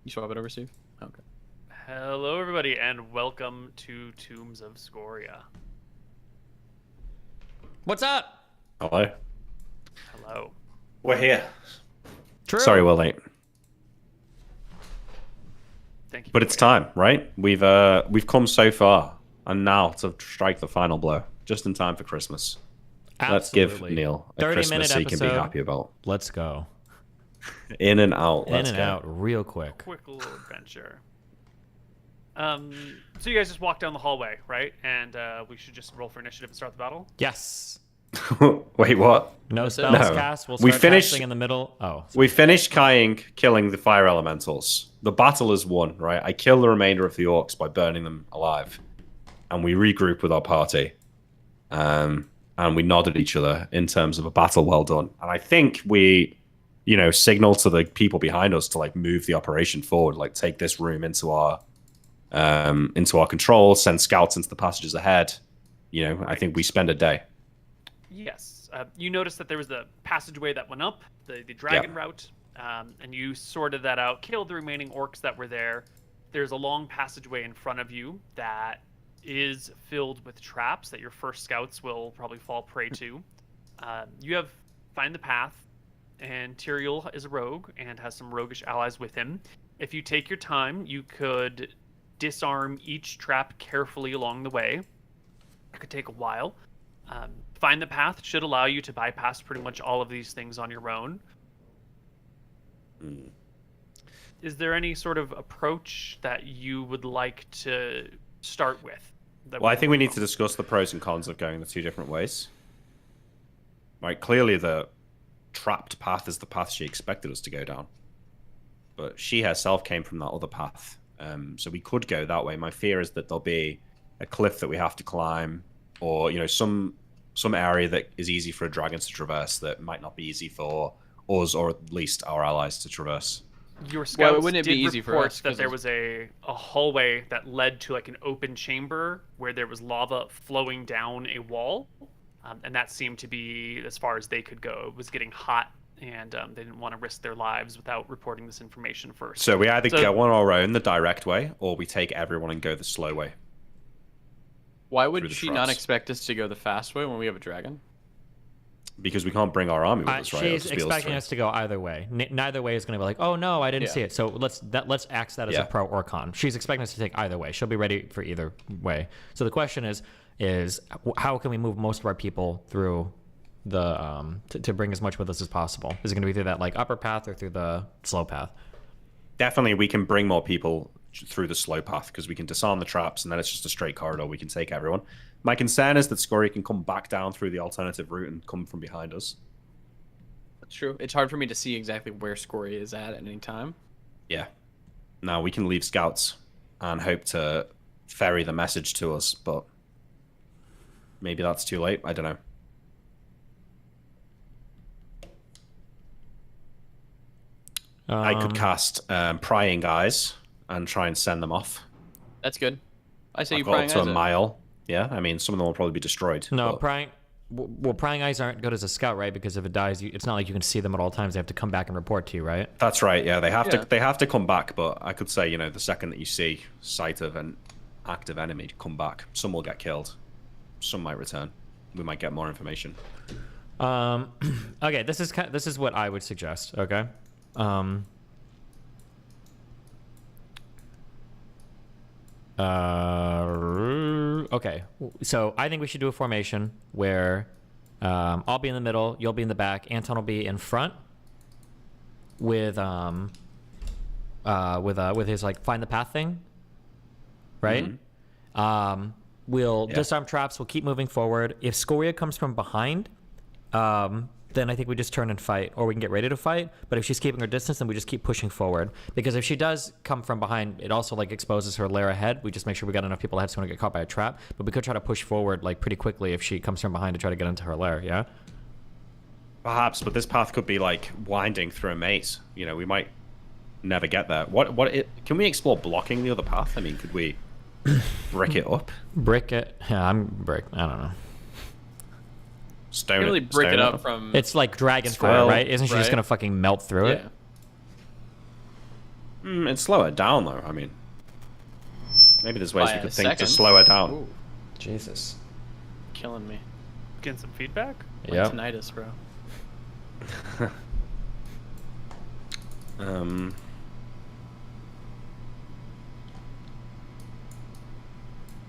You swap it over, Steve? Okay. Hello, everybody, and welcome to Tombs of Scoria. What's up? Hello. Hello. We're here. True. Sorry we're late. Thank you. But it's time, right? We've come so far, and now to strike the final blow, just in time for Christmas. Absolutely. Let's give Neal a 30-minute Christmas he can be episode. happy about. Let's go. In and out. In and out real quick. Quick little adventure. So you guys just walk down the hallway, right? And we should just roll for initiative and start the battle? Yes. Wait, what? No spells No. cast. We'll We start finished- casting in the middle. Oh. We finished Kying killing the fire elementals. The battle is won, right? I kill the remainder of the orcs by burning them alive. And we regroup with our party. And we nod at each other in terms of a battle well done. And I think we, signal to the people behind us to like move the operation forward, like take this room into our control, send scouts into the passages ahead. I think we spend a day. Yes. You noticed that there was the passageway that went up, the dragon route, and you sorted that out, killed the remaining orcs that were there. There's a long passageway in front of you that is filled with traps that your first scouts will probably fall prey to. You have find the path, and Tyrael is a rogue and has some roguish allies with him. If you take your time, you could disarm each trap carefully along the way. It could take a while. Find the path should allow you to bypass pretty much all of these things on your own. Is there any sort of approach that you would like to start with? Well, I think we need to discuss the pros and cons of going the two different ways. Right, clearly the trapped path is the path she expected us to go down. But she herself came from that other path. So we could go that way. My fear is that there'll be a cliff that we have to climb, or some area that is easy for a dragon to traverse that might not be easy for us, or at least our allies, to traverse. Your scouts wouldn't it did be easy for report us, that 'cause there was a hallway that led to like an open chamber where there was lava flowing down a wall, and that seemed to be as far as they could go. It was getting hot, and they didn't want to risk their lives without reporting this information first. So we either go on our own, the direct way, or we take everyone and go the slow way. Why through would the she not traps. expect us to go the fast way when we have a dragon? because we can't bring our army with us, right? She's expecting us to go either way. Neither way is going to be like, oh no, I didn't see it. So let's axe that as a pro or con. She's expecting us to take either way. She'll be ready for either way. So the question is how can we move most of our people through the to bring as much with us as possible? Is it going to be through that like upper path or through the slow path? Definitely, we can bring more people through the slow path because we can disarm the traps and then it's just a straight corridor. We can take everyone. My concern is that Scoria can come back down through the alternative route and come from behind us. That's true. It's hard for me to see exactly where Scoria is at any time. Yeah. Now, we can leave scouts and hope to ferry the message to us, but maybe that's too late. I don't know. I could cast Prying Eyes and try and send them off. That's good. I say you go Prying up to Eyes a mile. Yeah, I mean, some of them will probably be destroyed. No, but... Prying Eyes aren't good as a scout, right? Because if it dies, it's not like you can see them at all times. They have to come back and report to you, right? That's right. Yeah, they have to come back. But I could say, the second that you see sight of an active enemy, come back. Some will get killed. Some might return. We might get more information. Okay, this is what I would suggest. Okay. Okay, so I think we should do a formation where I'll be in the middle, you'll be in the back, Anton will be in front with his like find the path thing, right? Mm-hmm. We'll disarm traps. We'll keep moving forward. If Scoria comes from behind, then I think we just turn and fight, or we can get ready to fight. But if she's keeping her distance, then we just keep pushing forward. Because if she does come from behind, it also like exposes her lair ahead. We just make sure we got enough people ahead so we don't get caught by a trap. But we could try to push forward like pretty quickly if she comes from behind to try to get into her lair. Yeah. Perhaps, but this path could be like winding through a maze. We might never get there. Can we explore blocking the other path? I mean, could we brick it up? Brick it? Yeah, I don't know. Stone you really brick it up from... It's like dragon fire, right? Isn't she just going to fucking melt through it? It'd slow it down, though. I mean, maybe there's ways we could think to slow it down. Ooh. Jesus. Killing me. Getting some feedback? Yeah. Tinnitus, bro.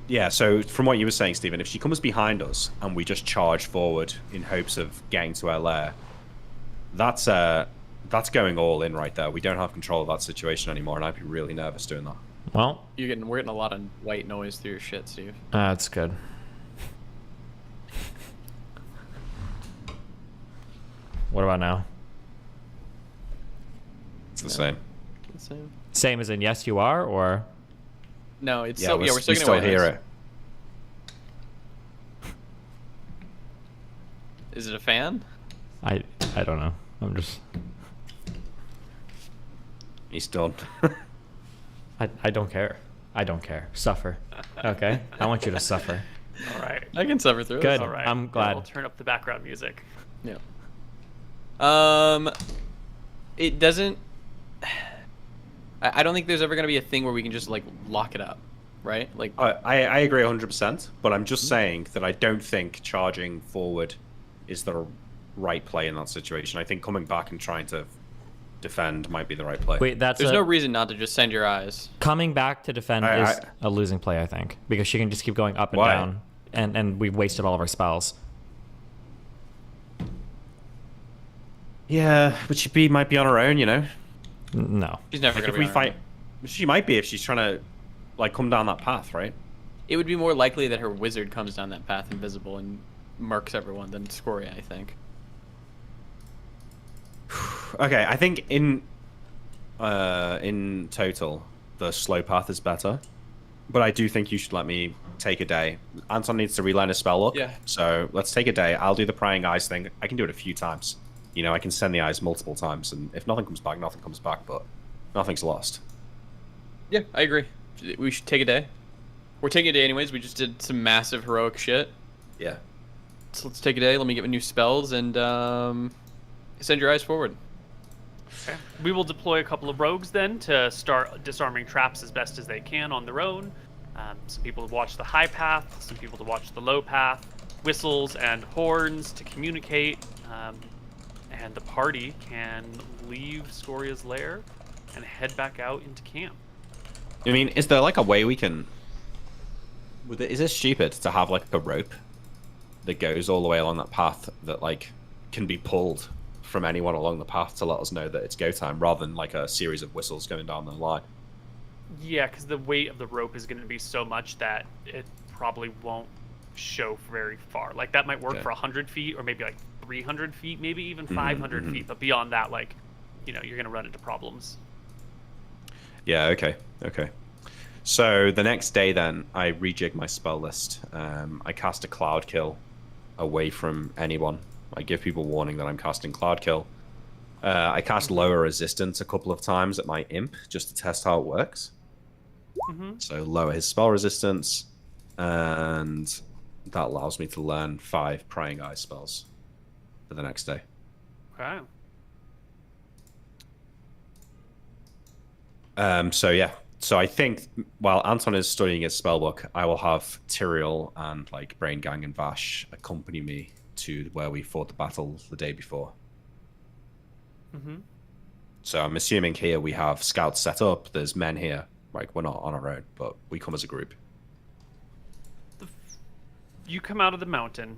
Yeah, so from what you were saying, Stephen, if she comes behind us and we just charge forward in hopes of getting to her lair, that's going all in right there. We don't have control of that situation anymore, and I'd be really nervous doing that. Well, we're getting a lot of white noise through your shit, Steve. That's good. What about now? It's the same. Same as in yes, you are, or? No, it's we're still still getting hear it. Is it a fan? I don't know. I'm just. He's done. I don't care. I don't care. Suffer. Okay. I want you to suffer. All right. I can suffer through it. Good. All right. I'm glad. We'll turn up the background music. Yeah. It doesn't. I don't think there's ever going to be a thing where we can just like lock it up, right? Like I agree 100%, but I'm just saying that I don't think charging forward is the right play in that situation. I think coming back and trying to defend might be the right play. Wait, there's no reason not to just send your eyes. Coming back to defend is a losing play, I think, because she can just keep going up and down, and we've wasted all of our spells. Yeah, but she might be on her own, No. She's never like gonna if we fight. She might be if she's trying to, like, come down that path, right? It would be more likely that her wizard comes down that path invisible and murks everyone than Scoria, I think. Okay, I think in total, the slow path is better. But I do think you should let me take a day. Anton needs to relearn his spell look. Yeah. So let's take a day. I'll do the prying eyes thing. I can do it a few times. I can send the eyes multiple times, and if nothing comes back, nothing comes back, but nothing's lost. Yeah, I agree. We should take a day. We're taking a day anyways. We just did some massive heroic shit. Yeah. So let's take a day. Let me get my new spells and send your eyes forward. Okay. We will deploy a couple of rogues then to start disarming traps as best as they can on their own. Some people to watch the high path, some people to watch the low path. whistles and horns to communicate, and the party can leave Scoria's lair and head back out into camp. I mean, is there like a way we can... Is it stupid to have like a rope that goes all the way along that path that like can be pulled from anyone along the path to let us know that it's go time, rather than like a series of whistles going down the line? Yeah, because the weight of the rope is going to be so much that it probably won't show very far. Like that might work for 100 feet, or maybe like 300 feet, maybe even 500 feet. But beyond that, like, you know, you're going to run into problems. Yeah, okay. So the next day then, I rejig my spell list. I cast a Cloud Kill away from anyone. I give people warning that I'm casting Cloud Kill. I cast Lower Resistance a couple of times at my Imp, just to test how it works. So lower his spell resistance, and that allows me to learn 5 Prying Eye spells for the next day. Okay. So I think while Anton is studying his spellbook, I will have Tyrael and like Brain Gang and Vash accompany me to where we fought the battle the day before. So I'm assuming here we have scouts set up. There's men here. Like, we're not on our own, but we come as a group. You come out of the mountain.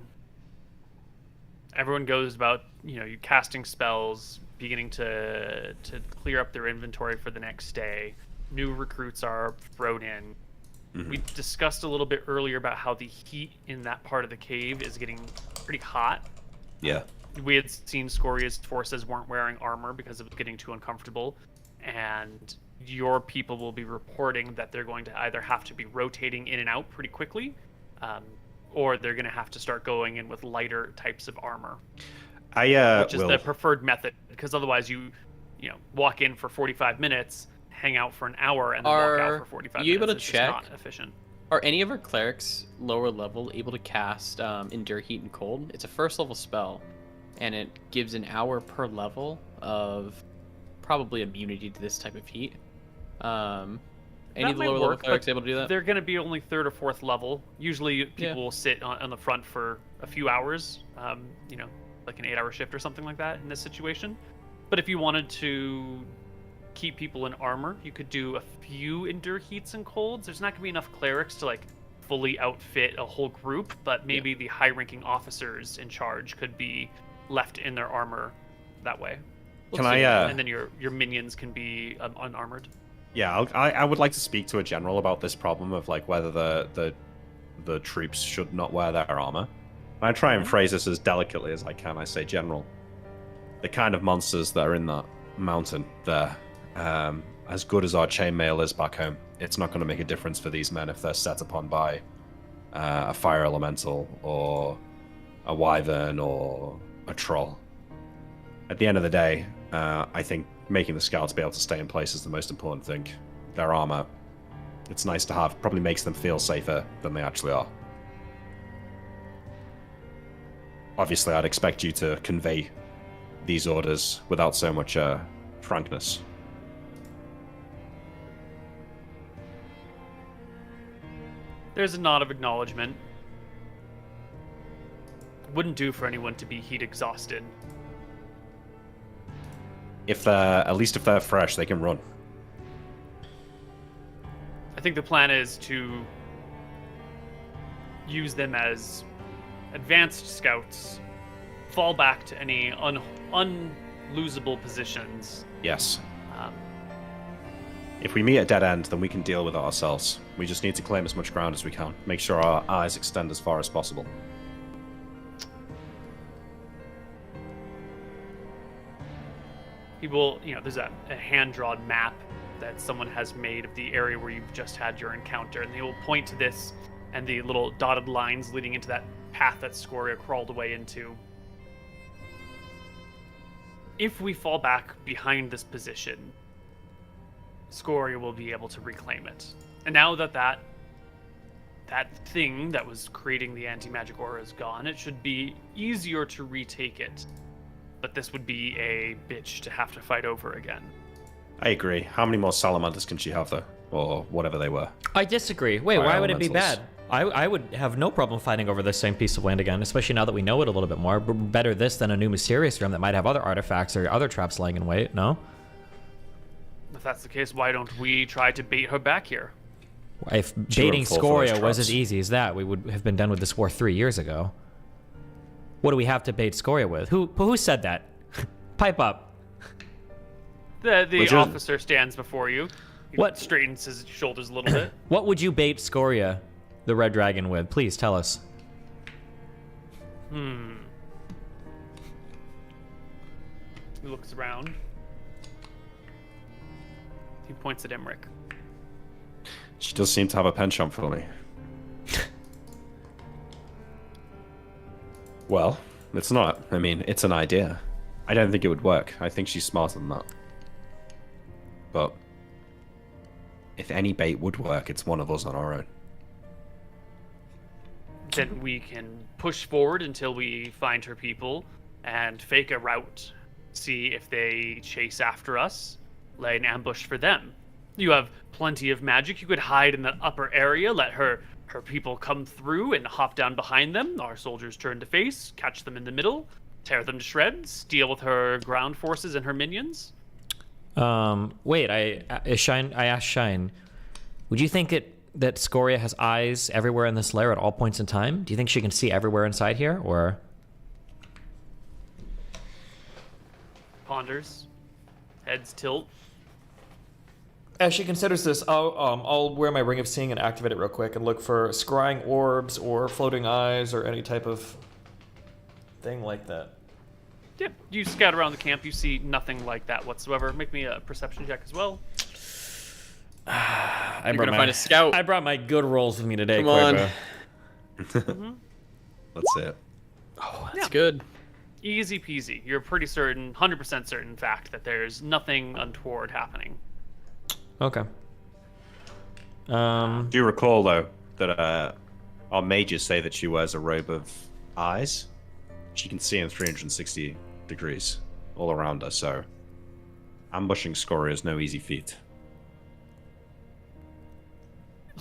Everyone goes about, you know, you casting spells, beginning to clear up their inventory for the next day. New recruits are thrown in. We discussed a little bit earlier about how the heat in that part of the cave is getting pretty hot. Yeah. We had seen Scoria's forces weren't wearing armor because it was getting too uncomfortable, and your people will be reporting that they're going to either have to be rotating in and out pretty quickly, or they're going to have to start going in with lighter types of armor. Which is the preferred method, because otherwise you walk in for 45 minutes, hang out for an hour, and then walk out for 45 minutes. Are you able to It's check? just not efficient. Are any of our clerics lower level able to cast Endure Heat and Cold? It's a first level spell, and it gives an hour per level of probably immunity to this type of heat. Any of the lower level clerics able to do that? They're going to be only 3rd or 4th level. Usually people will sit on the front for a few hours, like an 8-hour shift or something like that in this situation. But if you wanted to keep people in armor, you could do a few Endure Heats and Colds. There's not going to be enough clerics to like fully outfit a whole group, but maybe the high-ranking officers in charge could be left in their armor that way. And then your minions can be unarmored. Yeah, I would like to speak to a general about this problem of like whether the troops should not wear their armor. I try and phrase this as delicately as I can. I say, General, the kind of monsters that are in that mountain there, as good as our chainmail is back home, it's not going to make a difference for these men if they're set upon by a fire elemental or a wyvern or a troll. At the end of the day, I think making the scouts be able to stay in place is the most important thing. Their armor, it's nice to have, probably makes them feel safer than they actually are. Obviously, I'd expect you to convey these orders without so much frankness. There's a nod of acknowledgement. Wouldn't do for anyone to be heat exhausted. At least if they're fresh, they can run. I think the plan is to use them as advanced scouts, fall back to any unlosable positions. Yes. If we meet a dead end, then we can deal with it ourselves. We just need to claim as much ground as we can. Make sure our eyes extend as far as possible. People, there's a hand-drawn map that someone has made of the area where you've just had your encounter, and they will point to this and the little dotted lines leading into that path that Scoria crawled away into. If we fall back behind this position, Scoria will be able to reclaim it. And now that thing that was creating the anti-magic aura is gone, it should be easier to retake it. But this would be a bitch to have to fight over again. I agree. How many more salamanders can she have, though? Or whatever they were. I disagree. Wait, why would it be bad? I would have no problem fighting over this same piece of land again, especially now that we know it a little bit more. Better this than a new mysterious room that might have other artifacts or other traps lying in wait, no? If that's the case, why don't we try to bait her back here? If She baiting wouldn't fall for those Scoria was traps. as easy as that, we would have been done with this war 3 years ago. What do we have to bait Scoria with? Who said that? Pipe up. The Which is- officer stands before you. He What? straightens his shoulders a little bit. What would you bait Scoria, the red dragon, with? Please tell us. He looks around. He points at Emmerich. She does seem to have a penchant for me. Well, it's not. I mean, it's an idea. I don't think it would work. I think she's smarter than that. But if any bait would work, it's one of us on our own. Then we can push forward until we find her people and fake a route. See if they chase after us, lay an ambush for them. You have plenty of magic. You could hide in the upper area, let her people come through and hop down behind them. Our soldiers turn to face, catch them in the middle, tear them to shreds, deal with her ground forces and her minions. Wait, I asked Shine, would you think that Scoria has eyes everywhere in this lair at all points in time? Do you think she can see everywhere inside here, or? Ponders, heads tilt. As she considers this, I'll wear my Ring of Seeing and activate it real quick and look for scrying orbs or floating eyes or any type of thing like that. Yep, you scout around the camp. You see nothing like that whatsoever. Make me a perception check as well. You're gonna find a scout. I brought my good rolls with me today, Come on. Koibu. Let's see it. Oh, that's good. Easy peasy. You're pretty certain, 100% certain, in fact, that there's nothing untoward happening. Okay. Do you recall, though, that our mages say that she wears a robe of eyes? She can see in 360 degrees all around her, so ambushing Scoria is no easy feat.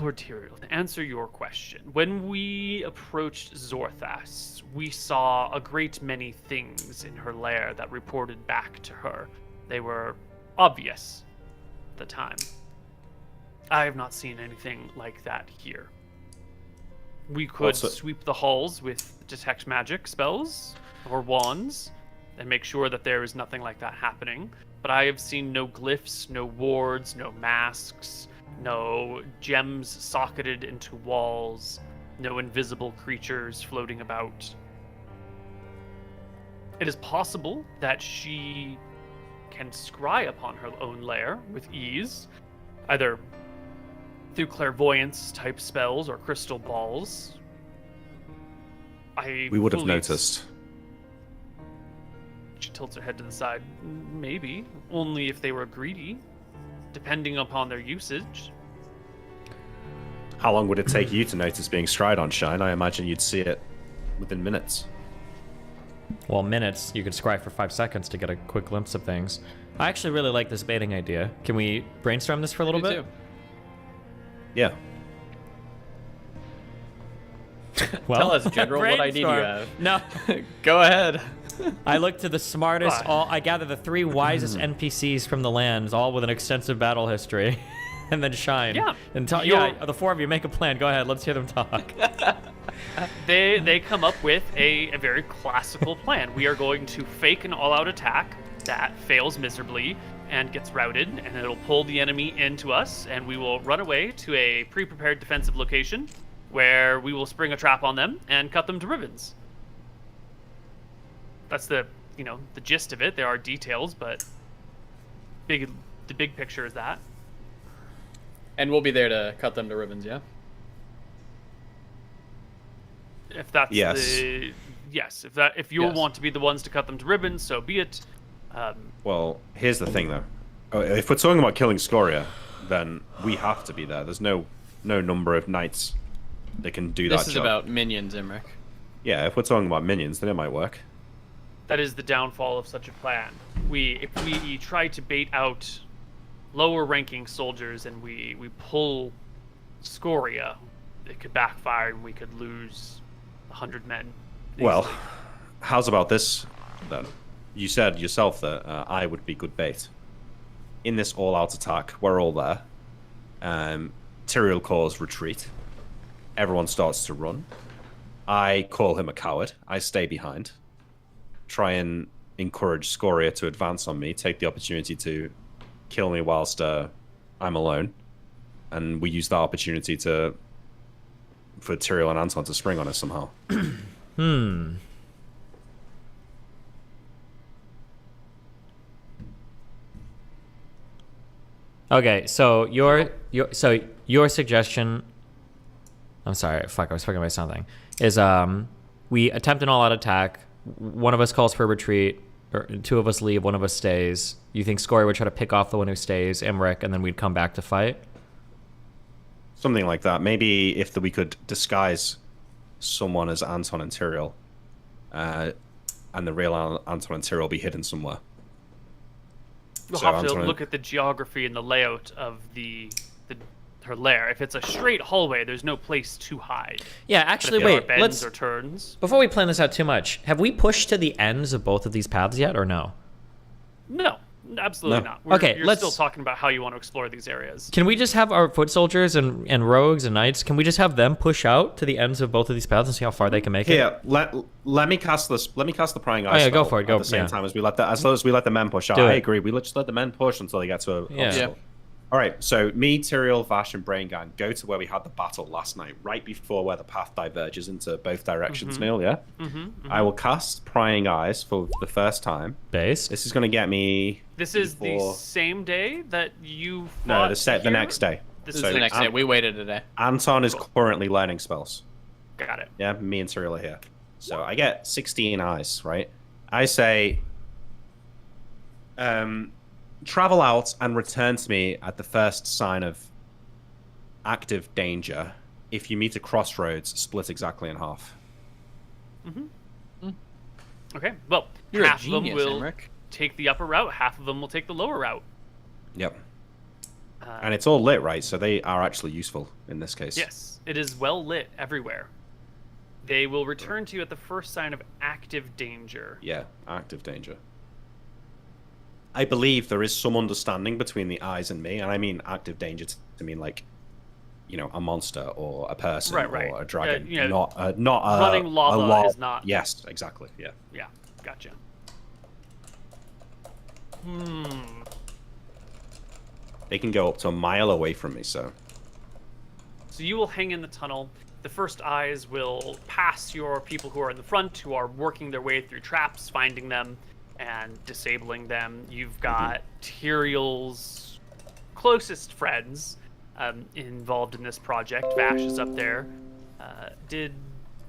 Lord Tyrael, to answer your question, when we approached Zorthas, we saw a great many things in her lair that reported back to her. They were obvious at the time. I have not seen anything like that here. We could Also- sweep the halls with detect magic spells or wands and make sure that there is nothing like that happening. But I have seen no glyphs, no wards, no masks, no gems socketed into walls, no invisible creatures floating about. It is possible that she can scry upon her own lair with ease, either through clairvoyance type spells or crystal balls. We would have fully- noticed. She tilts her head to the side. Maybe. Only if they were greedy, depending upon their usage. How long would it take you to notice being scryed on, Shine? I imagine you'd see it within minutes. Well, minutes. You could scry for 5 seconds to get a quick glimpse of things. I actually really like this baiting idea. Can we brainstorm this for a little Me bit? too. Yeah. Well, Tell us, General, what ID do you brainstorm. have? No. Go ahead. I look to the smartest. Why? I gather the 3 wisest NPCs from the lands, all with an extensive battle history, and then Shine. Yeah. And You're- the 4 of you make a plan. Go ahead. Let's hear them talk. They come up with a very classical plan. We are going to fake an all-out attack that fails miserably and gets routed, and it'll pull the enemy into us, and we will run away to a pre-prepared defensive location where we will spring a trap on them and cut them to ribbons. That's the gist of it. There are details, but the big picture is that. And we'll be there to cut them to ribbons, yeah? If that's Yes. yes, if you Yes. want to be the ones to cut them to ribbons, so be it. Well, here's the thing, though. If we're talking about killing Scoria, then we have to be there. There's no number of knights that can do that This is job. about minions, Emmerich. Yeah, if we're talking about minions, then it might work. That is the downfall of such a plan. If we try to bait out lower ranking soldiers and we pull Scoria, it could backfire and we could lose 100 men. Well, easily. how's about this then? You said yourself that I would be good bait. In this all-out attack, we're all there. Tyrael calls retreat. Everyone starts to run. I call him a coward. I stay behind. Try and encourage Scoria to advance on me. Take the opportunity to kill me whilst I'm alone. And we use that opportunity for Tyrael and Anton to spring on us somehow. Okay, so your suggestion, I'm sorry, fuck, I was fucking about something, is we attempt an all-out attack, one of us calls for retreat, or two of us leave, one of us stays. You think Scoria would try to pick off the one who stays, Imric, and then we'd come back to fight? Something like that. Maybe if we could disguise someone as Anton and Tyrael, and the real Anton and Tyrael be hidden somewhere. We'll So have to Anton- look at the geography and the layout of her lair. If it's a straight hallway, there's no place to hide. Yeah, But actually, if there are wait, bends or turns. before we plan this out too much, have we pushed to the ends of both of these paths yet, or no? No, absolutely No. not. Okay, you're let's- still talking about how you want to explore these areas. Can we just have our foot soldiers and rogues and knights, can we just have them push out to the ends of both of these paths and see how far they can make it? Here, let me cast this. Let me cast the prying eye. Oh, yeah, go spell for it, go, At the same yeah. time as long as we let the men push out. Do I it. agree. We just let the men push until they get to a Yeah. obstacle. All right. So me, Tyrael, Vash, and Brain Gang go to where we had the battle last night, right before where the path diverges into both directions. Neal, yeah. I will cast prying eyes for the first time. Base? This is going to get me. This is the before- same day that you No, fought the here? next day. This This is is the next day. An- We waited a day. Anton is currently learning spells. Got it. Yeah, me and Tyrael are here. So I get 16 eyes, right? I say, travel out and return to me at the first sign of active danger. If you meet a crossroads, split exactly in half. Okay. Well, You're a half of them genius, will Emmerich. take the upper route. Half of them will take the lower route. Yep. And it's all lit, right? So they are actually useful in this case. Yes, it is well lit everywhere. They will return to you at the first sign of active danger. Yeah, active danger. I believe there is some understanding between the eyes and me, and I mean active danger to mean like, you know, a monster or a person Right. or a dragon, you know, not a running lava a lo- is not- Yes, exactly. Yeah. Yeah, gotcha. They can go up to a mile away from me, so So you will hang in the tunnel. The first eyes will pass your people who are in the front, who are working their way through traps, finding them, and disabling them. You've got Tyrael's closest friends involved in this project. Vash is up there. Did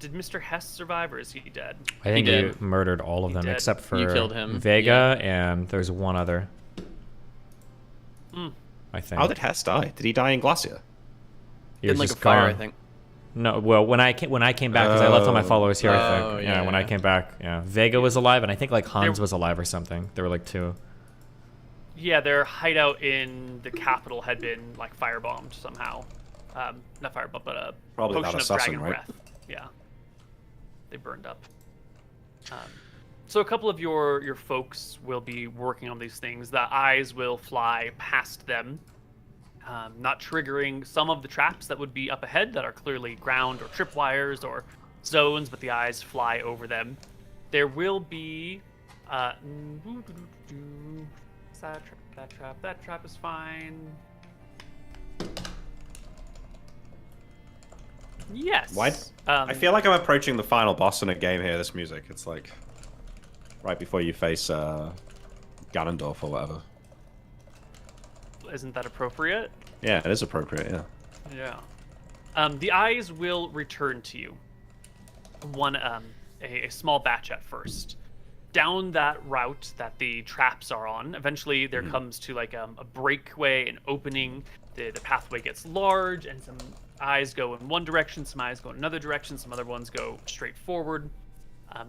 Mr. Hess survive, or is he dead? I think He you did. murdered all of He them did. except for You killed him, Vega, and there's one other. I think. how did Hess die? Did he die in Glacier? He was In like a just fire, I gone. think. No, well, when I came back, because I left all my followers here, I Oh, think. yeah, Yeah, when I yeah. came back, yeah. Vega was alive, and I think like Hans There- was alive or something. There were like two. Yeah, their hideout in the capital had been like firebombed somehow. Not firebombed, but a Probably potion that of assassin, dragon right? breath. Yeah, they burned up. So a couple of your folks will be working on these things. The eyes will fly past them, not triggering some of the traps that would be up ahead that are clearly ground or tripwires or zones, but the eyes fly over them. There will be that trap is fine. Yes. Why? I feel like I'm approaching the final boss in a game here. This music, it's like right before you face Ganondorf or whatever. Isn't that appropriate? Yeah, it is appropriate. Yeah. Yeah. The eyes will return to you. A small batch at first. Down that route that the traps are on, eventually there comes to like a breakaway, an opening. The pathway gets large, and some eyes go in one direction, some eyes go in another direction, some other ones go straight forward.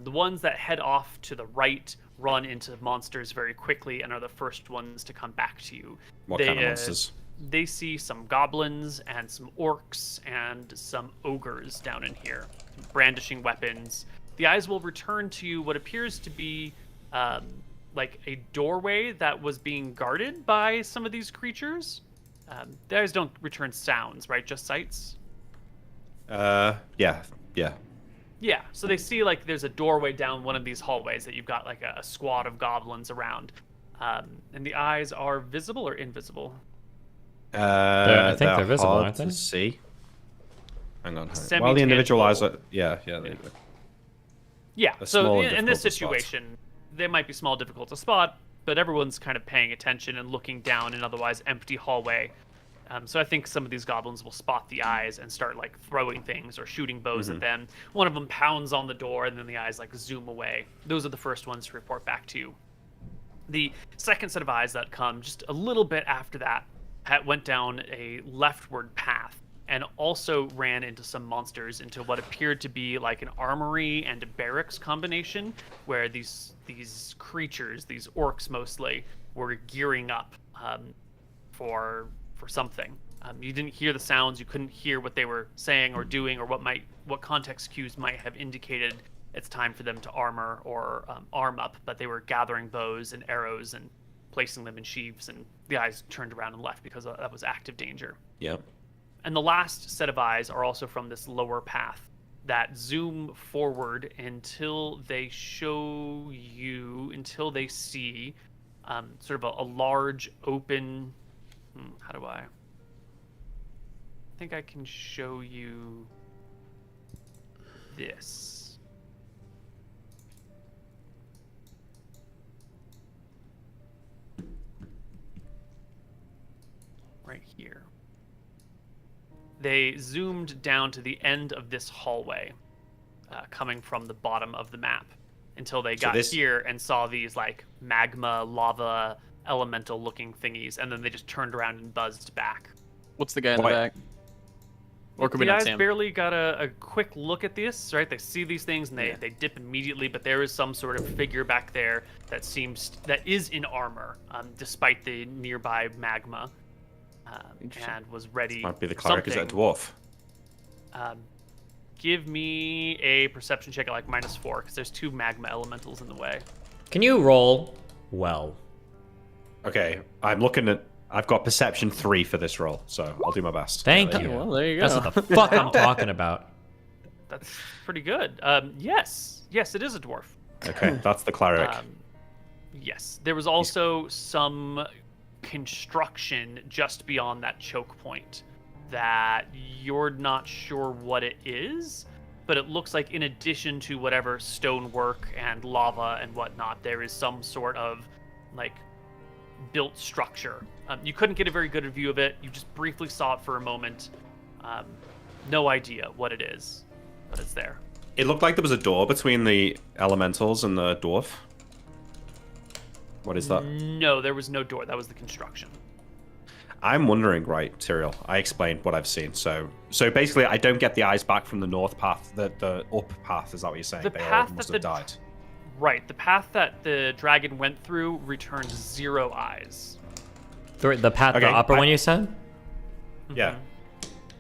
The ones that head off to the right run into monsters very quickly and are the first ones to come back to you. What kind of monsters? they see some goblins and some orcs and some ogres down in here, brandishing weapons. The eyes will return to what appears to be like a doorway that was being guarded by some of these creatures. The eyes don't return sounds, right? Just sights? Yeah. Yeah, so they see like there's a doorway down one of these hallways that you've got like a squad of goblins around. And the eyes are visible or invisible? I think they're visible, hard aren't they? to see. Hang on. Well, the Semi-tangible. individual eyes are... Yeah, there you go. Yeah, They're so small and in this difficult to spot. situation, they might be small, difficult to spot, but everyone's kind of paying attention and looking down an otherwise empty hallway. So I think some of these goblins will spot the eyes and start like throwing things or shooting bows at them. One of them pounds on the door, and then the eyes like zoom away. Those are the first ones to report back to you. The second set of eyes that come just a little bit after that went down a leftward path and also ran into some monsters, into what appeared to be like an armory and a barracks combination, where these creatures, these orcs mostly, were gearing up for something. You didn't hear the sounds, you couldn't hear what they were saying or doing, or what context cues might have indicated it's time for them to armor or arm up, but they were gathering bows and arrows and placing them in sheaves, and the eyes turned around and left because that was active danger. Yep. And the last set of eyes are also from this lower path that zoom forward until they see sort of a large open... I think I can show you this. Right here. They zoomed down to the end of this hallway, coming from the bottom of the map, until they got here and saw these like magma, lava, elemental looking thingies, and then they just turned around and buzzed back. What's the guy in the back? Or could we The not guys see him? barely got a quick look at this, right? They see these things and they dip immediately, but there is some sort of figure back there that is in armor, despite the nearby magma, and was ready. This might be the for cleric. Is that a something. dwarf? Give me a perception check at like -4, because there's 2 magma elementals in the way. Can you roll well? Okay, I'm looking at... I've got perception 3 for this roll, so I'll do my best. Thank There you. go. Well, there you go. That's what the fuck I'm talking about. That's pretty good. Yes, it is a dwarf. Okay, that's the cleric. Yes, there was also some construction just beyond that choke point that you're not sure what it is, but it looks like in addition to whatever stonework and lava and whatnot, there is some sort of like built structure. You couldn't get a very good view of it. You just briefly saw it for a moment. No idea what it is, but it's there. It looked like there was a door between the elementals and the dwarf. What is that? No, there was no door. That was the construction. I'm wondering, right, Tyrael, I explained what I've seen. So basically, I don't get the eyes back from the north path, the up path, is that what you're saying? The They path all must that have the- died. Right, the path that the dragon went through returned 0 eyes. The path, the Okay, upper one you said? Yeah.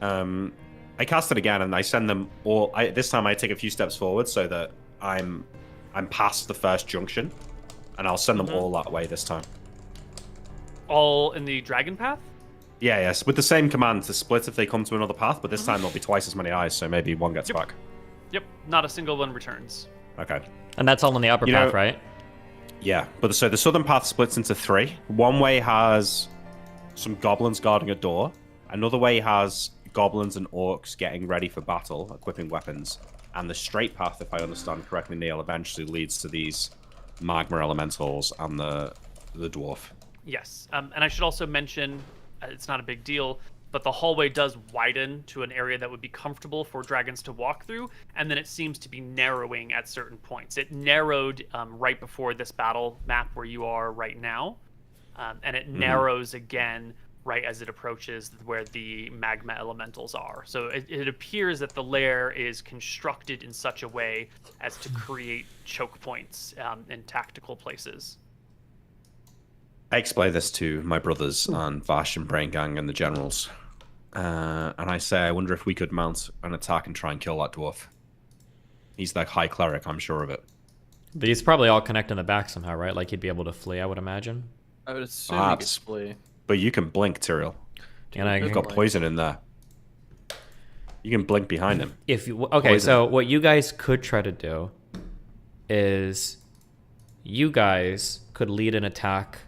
I cast it again, and I send them all... this time I take a few steps forward so that I'm past the first junction, and I'll send them all that way this time. All in the dragon path? Yeah, yes, with the same command to split if they come to another path, but this time there'll be twice as many eyes, so maybe one gets back. Yep, not a single one returns. Okay. And that's all on the upper path, right? Yeah, but so the southern path splits into 3. One way has some goblins guarding a door. Another way has goblins and orcs getting ready for battle, equipping weapons. And the straight path, if I understand correctly, Neal, eventually leads to these magma elementals and the dwarf. Yes, and I should also mention, it's not a big deal, but the hallway does widen to an area that would be comfortable for dragons to walk through, and then it seems to be narrowing at certain points. It narrowed right before this battle map where you are right now, and it narrows again right as it approaches where the magma elementals are. So it appears that the lair is constructed in such a way as to create choke points in tactical places. I explain this to my brothers and Vash and Brain Gang and the generals. And I say, I wonder if we could mount an attack and try and kill that dwarf. He's the high cleric, I'm sure of it. These probably all connect in the back somehow, right? Like he'd be able to flee, I would imagine. I would assume Perhaps. he could flee. But you can blink, Tyrael. And I You've got poison in there. You can blink behind him. If you, okay, poison. So what you guys could try to do is you guys could lead an attack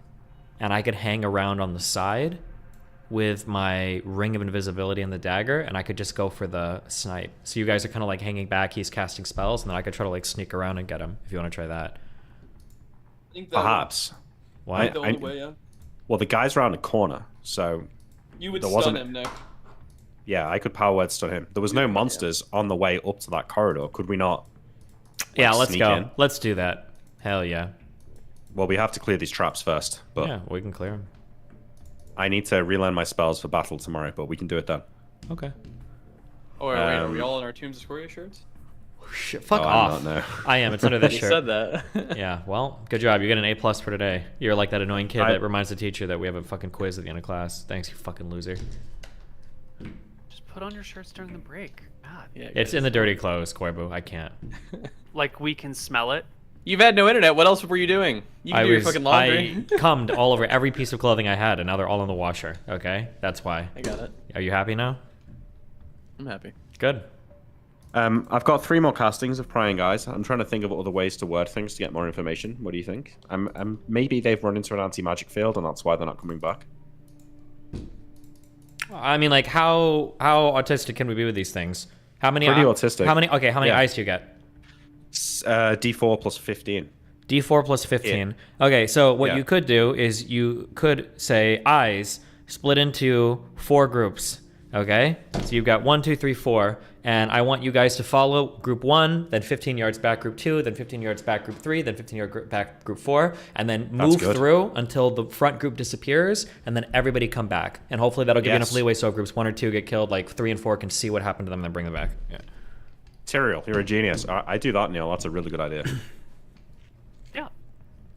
and I could hang around on the side with my ring of invisibility and the dagger, and I could just go for the snipe. So you guys are kind of like hanging back, he's casting spells, and then I could try to like sneak around and get him if you want to try that. I think Perhaps. Why? The only way, yeah. Well, the guy's around the corner, so... You would stun him, Nick. Yeah, I could power word stun him. There was no monsters on the way up to that corridor. Could we not? Like, yeah, let's go. In? Let's do that. Hell yeah. Well, we have to clear these traps first. But yeah, we can clear them. I need to relearn my spells for battle tomorrow, but we can do it then. Okay. Oh, wait, are we all in our Tombs of Scoria shirts? Shit, fuck I'm off. not, no. I am. It's under this You shirt. said that. Yeah, well, good job. You get an A+ for today. You're like that annoying kid that reminds the teacher that we have a fucking quiz at the end of class. Thanks, you fucking loser. Just put on your shirts during the break. God. Yeah, It's in the dirty clothes, Koibu. I can't. Like we can smell it. You've had no internet. What else were you doing? You can do your fucking laundry. I cummed all over every piece of clothing I had, and now they're all in the washer. Okay? That's why. I got it. Are you happy now? I'm happy. Good. I've got 3 more castings of Prying Eyes. I'm trying to think of other ways to word things to get more information. What do you think? Maybe they've run into an anti-magic field, and that's why they're not coming back. I mean, like, how autistic can we be with these things? How many? Pretty autistic. How many? Okay, how many eyes do you get? D4 plus 15. D4 plus 15. Yeah. Okay, so what you could do is you could say eyes split into 4 groups. Okay, so you've got 1, 2, 3, 4, and I want you guys to follow group 1, then 15 yards back group 2, then 15 yards back group 3, then 15 yards back group 4, and then move through until the front group disappears, and then everybody come back, and hopefully that'll give you enough leeway so groups 1 or 2 get killed, like 3 and 4 can see what happened to them and then bring them back. Yeah. Tyrael, you're a genius. I do that, Neal. That's a really good idea. Yeah,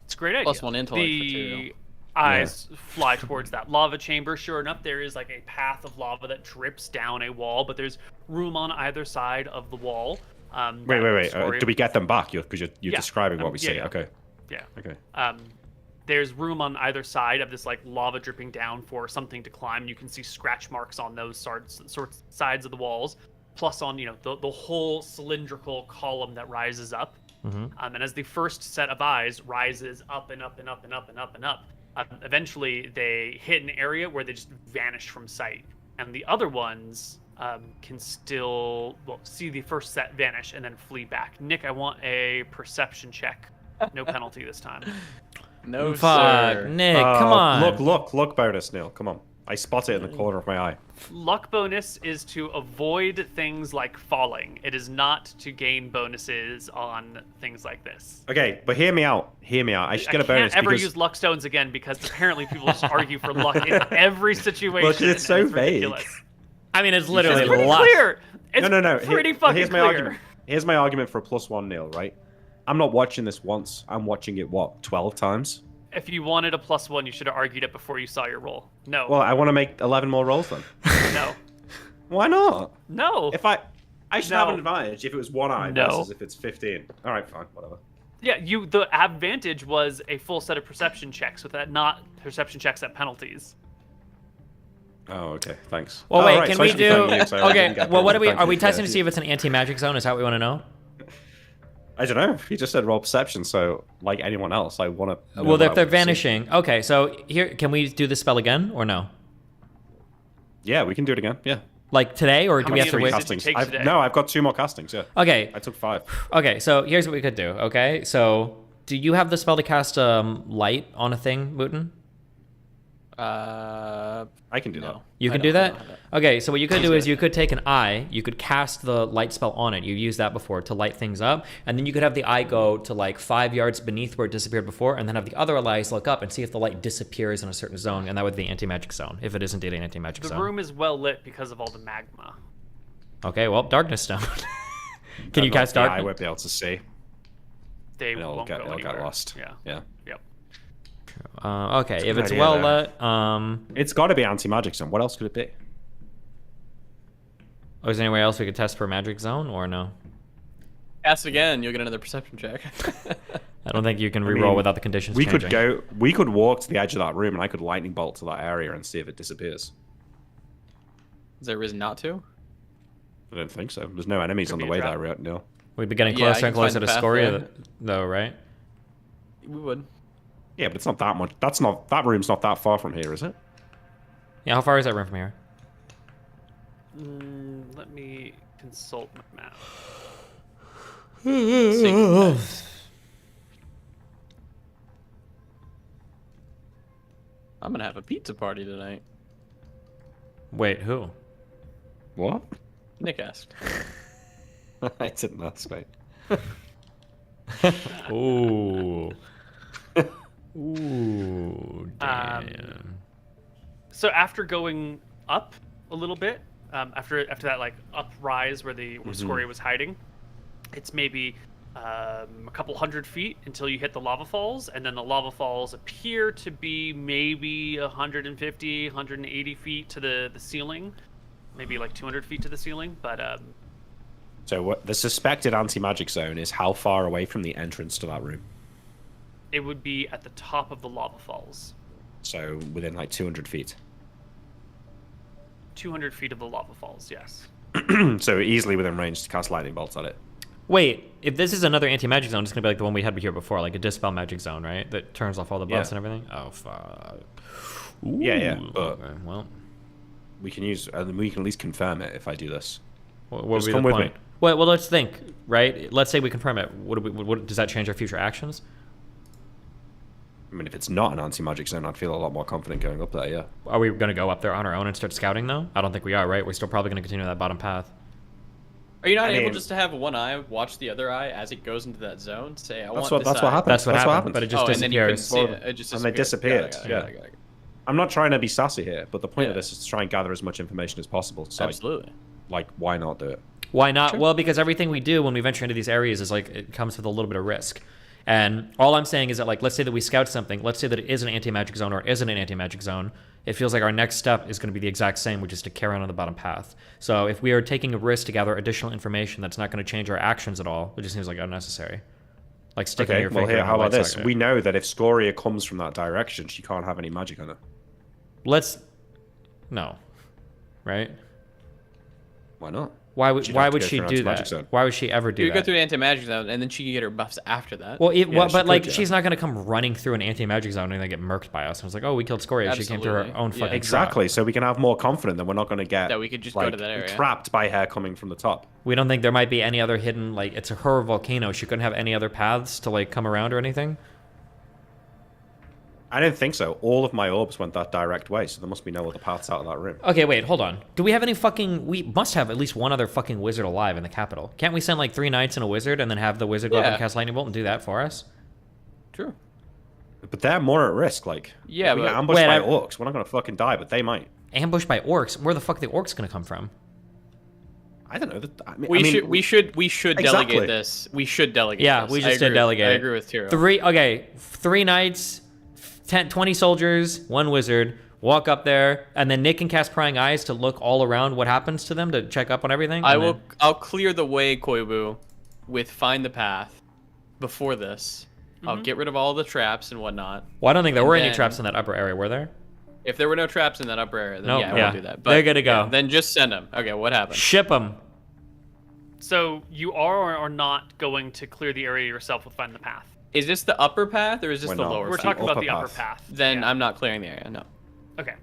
it's a great idea. Plus 1 intellect for The eyes fly towards that lava chamber. Sure enough, there is like a path of lava that drips down a wall, but there's room on either side of the wall. Wait. Do we get them back? Because you're describing what we see. Yeah. Okay. Yeah. Okay. There's room on either side of this like lava dripping down for something to climb. You can see scratch marks on those sorts sides of the walls, plus on the whole cylindrical column that rises up. Mm-hmm. And as the first set of eyes rises up and up and up and up and up and up, eventually they hit an area where they just vanish from sight, and the other ones can still see the first set vanish and then flee back. Nick, I want a perception check. No penalty this time. No, fuck, sir. Nick, come on. Look bonus, Neal. Come on. I spot it in the corner of my eye. Luck bonus is to avoid things like falling. It is not to gain bonuses on things like this. Okay, but hear me out. I should get a bonus. I can't ever use luck stones again because apparently people just argue for luck in every situation. Well, it's so vague. Ridiculous. I mean, it's literally It's pretty luck. clear. It's No. pretty fucking here's my clear. argument. Here's my argument for a +1, Neal, right? I'm not watching this once. I'm watching it, 12 times? If you wanted a +1, you should have argued it before you saw your roll. No. Well, I want to make 11 more rolls then. No. Why not? No. If I should have an advantage if it was 1 eye versus if it's 15. All right, fine, whatever. Yeah, the advantage was a full set of perception checks with that, not perception checks at penalties. Oh, okay, thanks. Well, wait, can so I we should be do? thanking you, so I didn't Okay, get well, what the are we? Are we thank you. testing to see if it's an anti-magic zone? Is that what we want to know? I don't know. He just said roll perception, so like anyone else, I want to. Well, if they're vanishing, okay. So here, can we do the spell again or no? Yeah, we can do it again. Yeah. Like today, or do we many have to of wait? these did you take today? No, I've got 2 more castings. Yeah. Okay. I took 5. Okay. So here's what we could do. Okay. So do you have the spell to cast light on a thing, Mouton? I can do that. You can do that? Okay, so what you could do is you could take an eye, you could cast the light spell on it. You used that before to light things up, and then you could have the eye go to like 5 yards beneath where it disappeared before, and then have the other eyes look up and see if the light disappears in a certain zone, and that would be the anti-magic zone, if it is indeed an anti-magic zone. The room is well lit because of all the magma. Okay, well, darkness stone. Can you cast darkness? I won't be able to see. They It'll won't get go anywhere. lost. Yeah. Yeah. Yep. true. Okay, if good it's idea, well though. lit, It's got to be anti-magic zone. What else could it be? is there anywhere else we could test for magic zone or no? Cast again, you'll get another perception check. I don't think you can reroll mean, without the conditions We changing. could walk to the edge of that room, and I could lightning bolt to that area and see if it disappears. Is there a reason not to? I don't think so. There's no enemies Could on the be a way trap. there, Neal. We'd be getting Yeah, I closer and can find closer the to path Scoria, there. though, right? We would. Yeah, but it's not that much. That room's not that far from here, is it? Yeah, how far is that room from here? Let me consult my map. I'm gonna have a pizza party tonight. Wait, who? What? Nick asked. I didn't ask, mate. Ooh. Ooh, damn. So after going up a little bit, after that like uprise where Scoria was hiding, it's maybe a couple 100 feet until you hit the lava falls, and then the lava falls appear to be maybe 150, 180 feet to the ceiling, maybe like 200 feet to the ceiling. But So what the suspected anti-magic zone is how far away from the entrance to that room? it would be at the top of the lava falls, So within like 200 feet. 200 feet of the lava falls. Yes. So easily within range to cast lightning bolts at it. Wait, if this is another anti-magic zone, it's gonna be like the one we had here before, like a dispel magic zone, right? That turns off all the buffs Yeah. and everything. Oh fuck. Yeah, Ooh, but okay, well, we can at least confirm it if I do this. what would Just be come the with point? me. Well, let's think, right? Let's say we confirm it. What does that change our future actions? I mean, if it's not an anti-magic zone, I'd feel a lot more confident going up there, yeah. Are we gonna go up there on our own and start scouting though? I don't think we are, right? We're still probably gonna continue that bottom path. Are you not I able mean- just to have one eye watch the other eye as it goes into that zone? Say, I want That's this what eye. happened. That's what happened, but it just Oh, and then you couldn't disappears. see it. It just And they disappeared. disappeared, Got it, yeah. got it. I'm not trying to be sassy here, but the point of Yeah. this is to try and gather as much information as possible. So, Absolutely. like, why not do it? Why not? Sure. Well, because everything we do when we venture into these areas is like it comes with a little bit of risk. And all I'm saying is that, like, let's say that we scout something. Let's say that it is an anti-magic zone or isn't an anti-magic zone. It feels like our next step is going to be the exact same, which is to carry on the bottom path. So if we are taking a risk to gather additional information that's not going to change our actions at all, it just seems like unnecessary. Like sticking Okay, your well, finger here, in a how about light this? socket. We know that if Scoria comes from that direction, she can't have any magic on her. Let's... No. Right? Why not? Why would She'd have to go she through an do anti-magic that? zone. Why would she ever do You that? go through an anti-magic zone, and then she can get her buffs after that. Well, Yeah, but she could, like, yeah. she's not going to come running through an anti-magic zone and then get murked by us. And it's like, oh, we killed Scoria. She came through her Absolutely. own Yeah. fucking Exactly, so we can have more confidence that we're not going to get That we could just go like, to that area. trapped by her coming from the top. We don't think there might be any other hidden, like, it's her volcano. She couldn't have any other paths to, like, come around or anything? I don't think so. All of my orbs went that direct way, so there must be no other paths out of that room. Okay, wait, hold on. Do we have any fucking... We must have at least one other fucking wizard alive in the capital. Can't we send, like, 3 knights and a wizard and then have the wizard go up and Yeah. cast lightning bolt and do that for us? True. But they're more at risk, like... Yeah, if we but- get ambushed Wait, by I- orcs, we're not going to fucking die, but they might. Ambushed by orcs? Where the fuck are the orcs going to come from? I don't know. We should Exactly. delegate this. We should delegate Yeah, this. we I just did agree- delegate. I it. agree with Tiro. 3 knights, 20 soldiers, 1 wizard, walk up there, and then Nick can cast prying eyes to look all around what happens to them to check up on everything. and then- I'll clear the way, Koibu, with find the path before this. I'll get rid of all the traps and whatnot. Well, I don't think there were any then- traps in that upper area, were there? If there were no traps in that upper area, then Nope, yeah, I yeah. won't do that. They're good to go. yeah, then just send them. Okay, what happened? Ship them. So you are or are not going to clear the area yourself with find the path. Is this the upper path or is this We're the not. lower We're path? talking about upper the upper path. path. Then Yeah. I'm not clearing the area, no. Okay.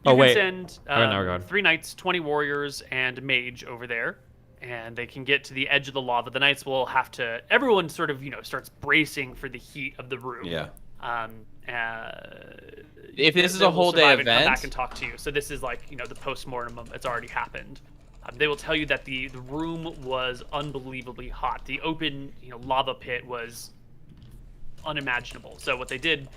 Oh, You can wait. send Alright, now we're going. 3 knights, 20 warriors, and a mage over there, and they can get to the edge of the lava. The knights will have to. Everyone sort of, starts bracing for the heat of the room. Yeah. If this is they a will whole day survive and come event, back and talk to you. So this is like, the post-mortem. It's already happened. They will tell you that the room was unbelievably hot. The open, lava pit was unimaginable. So what they did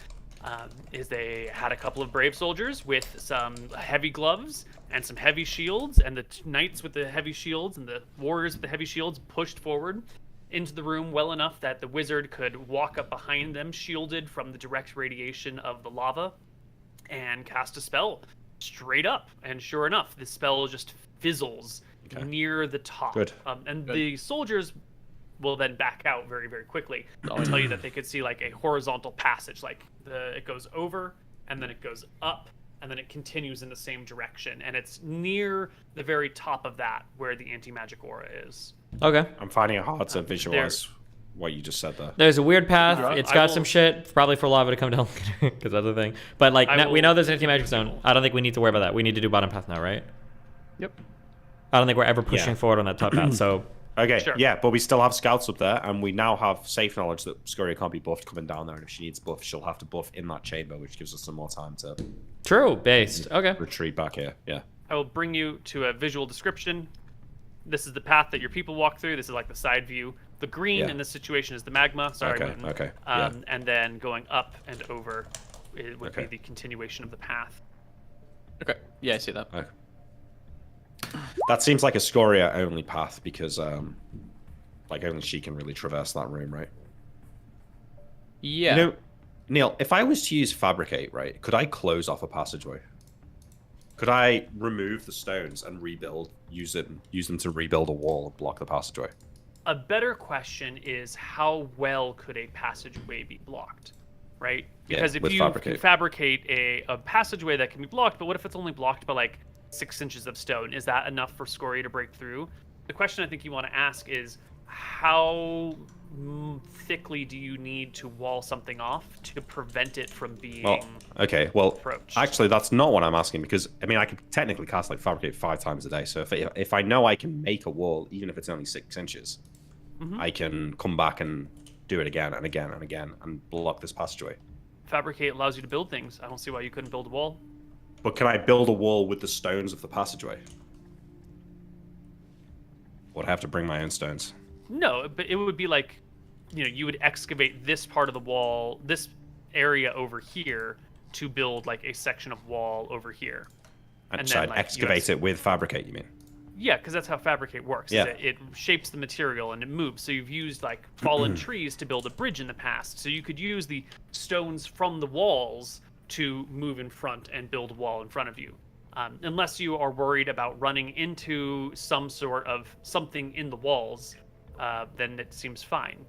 is they had a couple of brave soldiers with some heavy gloves and some heavy shields, and the knights with the heavy shields and the warriors with the heavy shields pushed forward. into the room well enough that the wizard could walk up behind them, shielded from the direct radiation of the lava, and cast a spell straight up. And sure enough, the spell just fizzles near the top. Good. And the soldiers will then back out very, very quickly. I'll tell you that they could see like a horizontal passage, like it goes over and then it goes up and then it continues in the same direction. And it's near the very top of that where the anti-magic aura is. Okay. I'm finding it hard to visualize what you just said there. There's a weird path. It's got some shit, probably for lava to come down because that's the thing. But like we know there's an anti-magic zone. I don't think we need to worry about that. We need to do bottom path now, right? Yep. I don't think we're ever pushing forward on that top path. So Okay, Sure. yeah, but we still have scouts up there, and we now have safe knowledge that Scoria can't be buffed coming down there, and if she needs buff, she'll have to buff in that chamber, which gives us some more time to true based. Okay. retreat back here. Yeah. I will bring you to a visual description. This is the path that your people walk through. This is like the side view. The green in this situation is the magma. Sorry, Okay, Witten. okay, And then going up and over it would be the continuation of the path. Okay. Yeah, I see that. Okay. That seems like a Scoria only path because like only she can really traverse that room, right? Yeah. You know, Neal, if I was to use fabricate, right, could I close off a passageway? Could I remove the stones and use them to rebuild a wall and block the passageway? A better question is how well could a passageway be blocked, right? Because if you can fabricate a passageway that can be blocked, but what if it's only blocked by like 6 inches of stone? Is that enough for Scoria to break through? The question I think you want to ask is how thickly do you need to wall something off to prevent it from being approached? Actually, that's not what I'm asking, because I mean I could technically cast like fabricate 5 times a day, so if I know I can make a wall even if it's only 6 inches, I can come back and do it again and again and again and block this passageway. Fabricate allows you to build things. I don't see why you couldn't build a wall. But can I build a wall with the stones of the passageway? Would I have to bring my own stones? No, but it would be like, you would excavate this part of the wall, this area over here, to build like a section of wall over here. And so I'd excavate it with fabricate, you mean? Yeah, because that's how fabricate works. Yeah. It shapes the material and it moves. So you've used like fallen trees to build a bridge in the past. So you could use the stones from the walls to move in front and build a wall in front of you. Unless you are worried about running into some sort of something in the walls, then it seems fine.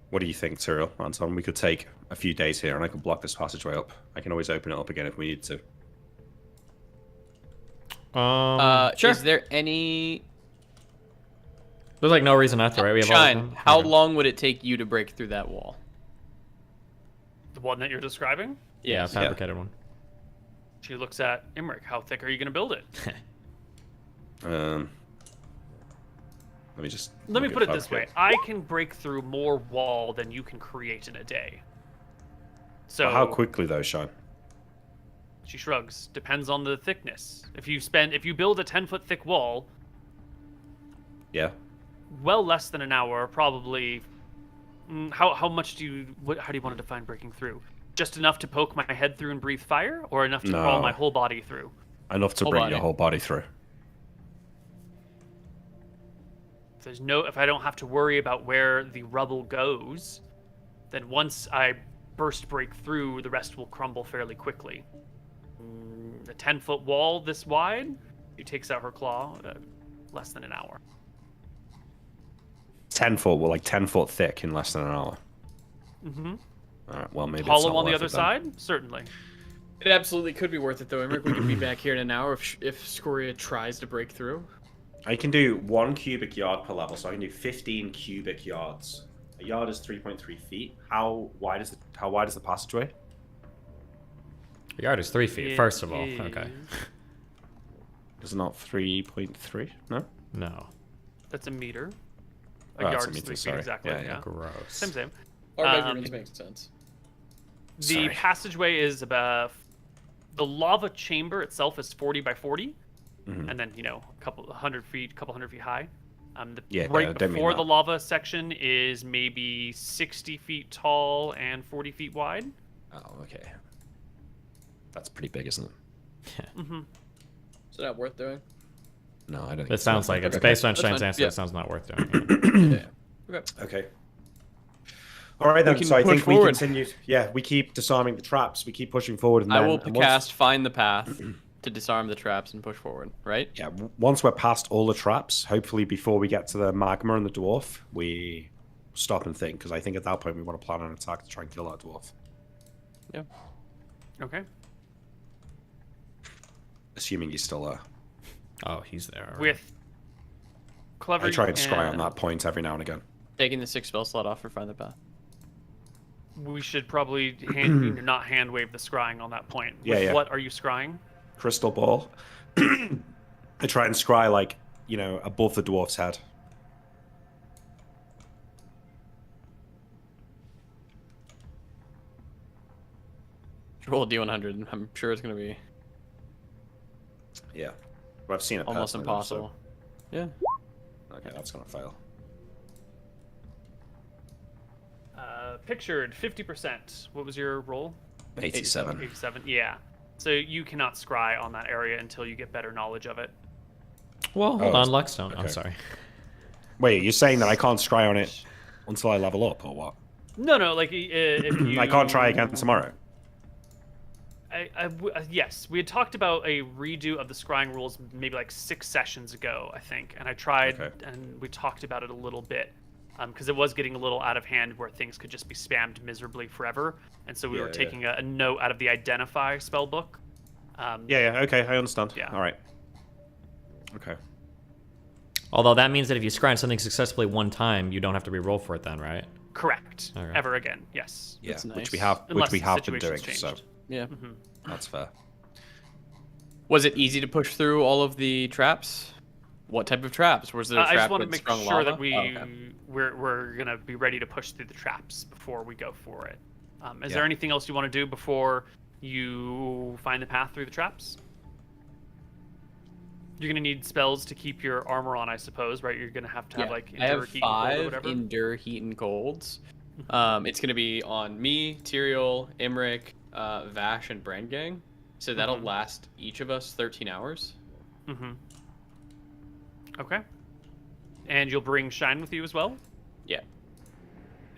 What do you think, Cyril? Anton, we could take a few days here and I could block this passageway up. I can always open it up again if we need to. Sure. Is there any... There's like no reason not to, right? We have Shine, how long would it take you to break through that wall? The one that you're describing? Yeah, fabricated one. She looks at Imric. How thick are you going to build it? Let me put it this way. I can break through more wall than you can create in a day. So how quickly though, Shine? She shrugs. Depends on the thickness. If you build a 10-foot thick wall, yeah, well less than an hour, probably. How much do you how do you want to define breaking through? Just enough to poke my head through and breathe fire, or enough to crawl my whole body through? Enough to bring your whole body through. If I don't have to worry about where the rubble goes, then once I break through, the rest will crumble fairly quickly. A 10-foot wall this wide, she takes out her claw, less than an hour. 10 foot, well, like 10 foot thick in less than an hour. Mm-hmm. All right, well, maybe it's hollow not on the worth other it then. side, certainly. It absolutely could be worth it, though, Emmerich. We could be back here in an hour if Scoria tries to break through. I can do 1 cubic yard per level, so I can do 15 cubic yards. A yard is 3.3 feet. How wide is the passageway? The yard is 3 feet, first of all. Okay. Is it not 3.3? No? No. That's a meter. Oh, A that's yard a is 3 meter, feet sorry. exactly. Yeah. Gross. Same. Our measurements make sense. The Sorry. passageway is about... The lava chamber itself is 40 by 40. And then, a couple hundred feet high. Right before the lava section is maybe 60 feet tall and 40 feet wide. Oh, okay. That's pretty big, isn't it? Mm-hmm. Is that worth doing? No, I don't think It sounds like it's based on Shane's answer. Yeah. It sounds not worth doing. Yeah. Okay. All right then. can So I push think forward. we continue. Yeah, we keep disarming the traps. We keep pushing forward. And I then, will and once- cast find the path to disarm the traps and push forward. Right? Yeah. Once we're past all the traps, hopefully before we get to the magma and the dwarf, we stop and think, because I think at that point we want to plan an attack to try and kill that dwarf. Yeah. Okay. Assuming he's still there. Oh, he's there. With clever. I try and scry on that point every now and again. Taking the 6 spell slot off for find the path. We should probably not hand wave the scrying on that point. Yeah, With yeah. What are you scrying? Crystal ball. I try and scry, like, you know, above the dwarf's head. Roll a d100. I'm sure it's going to be Yeah. But I've seen it almost personally, impossible. Yeah. So... Okay, that's gonna fail. Pictured 50%. What was your roll? 87. 87. Yeah. So you cannot scry on that area until you get better knowledge of it. Well, hold Oh, on, Luckstone. okay. I'm sorry. Wait, you're saying that I can't scry on it until I level up, or what? No, like if you. I can't try again tomorrow. Yes, we had talked about a redo of the scrying rules maybe like 6 sessions ago, I think, and I tried and we talked about it a little bit because it was getting a little out of hand where things could just be spammed miserably forever, and so we were taking a note out of the identify spell book. Yeah, okay, I understand. Yeah. All right. Okay. Although that means that if you scry on something successfully one time, you don't have to re-roll for it then, right? Correct. Okay. Ever again? Yes. Yeah, That's which we nice. have, Unless been the doing. situation's So changed. Yeah. that's fair. Was it easy to push through all of the traps? What type of traps? Was there a I trap just want to with make sprung sure lava? that Okay. we're gonna be ready to push through the traps before we go for it. Is Yeah. there anything else you want to do before you find the path through the traps? You're gonna need spells to keep your armor on, I suppose, right? You're gonna have to have like I have endure, heat, and cold, or 5 whatever. endure, heat, and colds. It's going to be on me, Tyrael, Imric, Vash, and Brandgang. So that'll last each of us 13 hours. Okay. And you'll bring Shine with you as well? Yeah.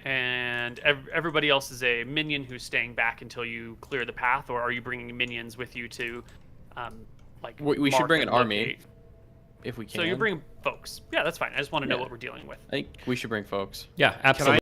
And everybody else is a minion who's staying back until you clear the path, or are you bringing minions with you to, like, We should mark bring and an army, locate? if we can. So you're bringing folks. Yeah, that's fine. I just want to know Yeah. what we're dealing with. I think we should bring folks. Yeah, absolutely.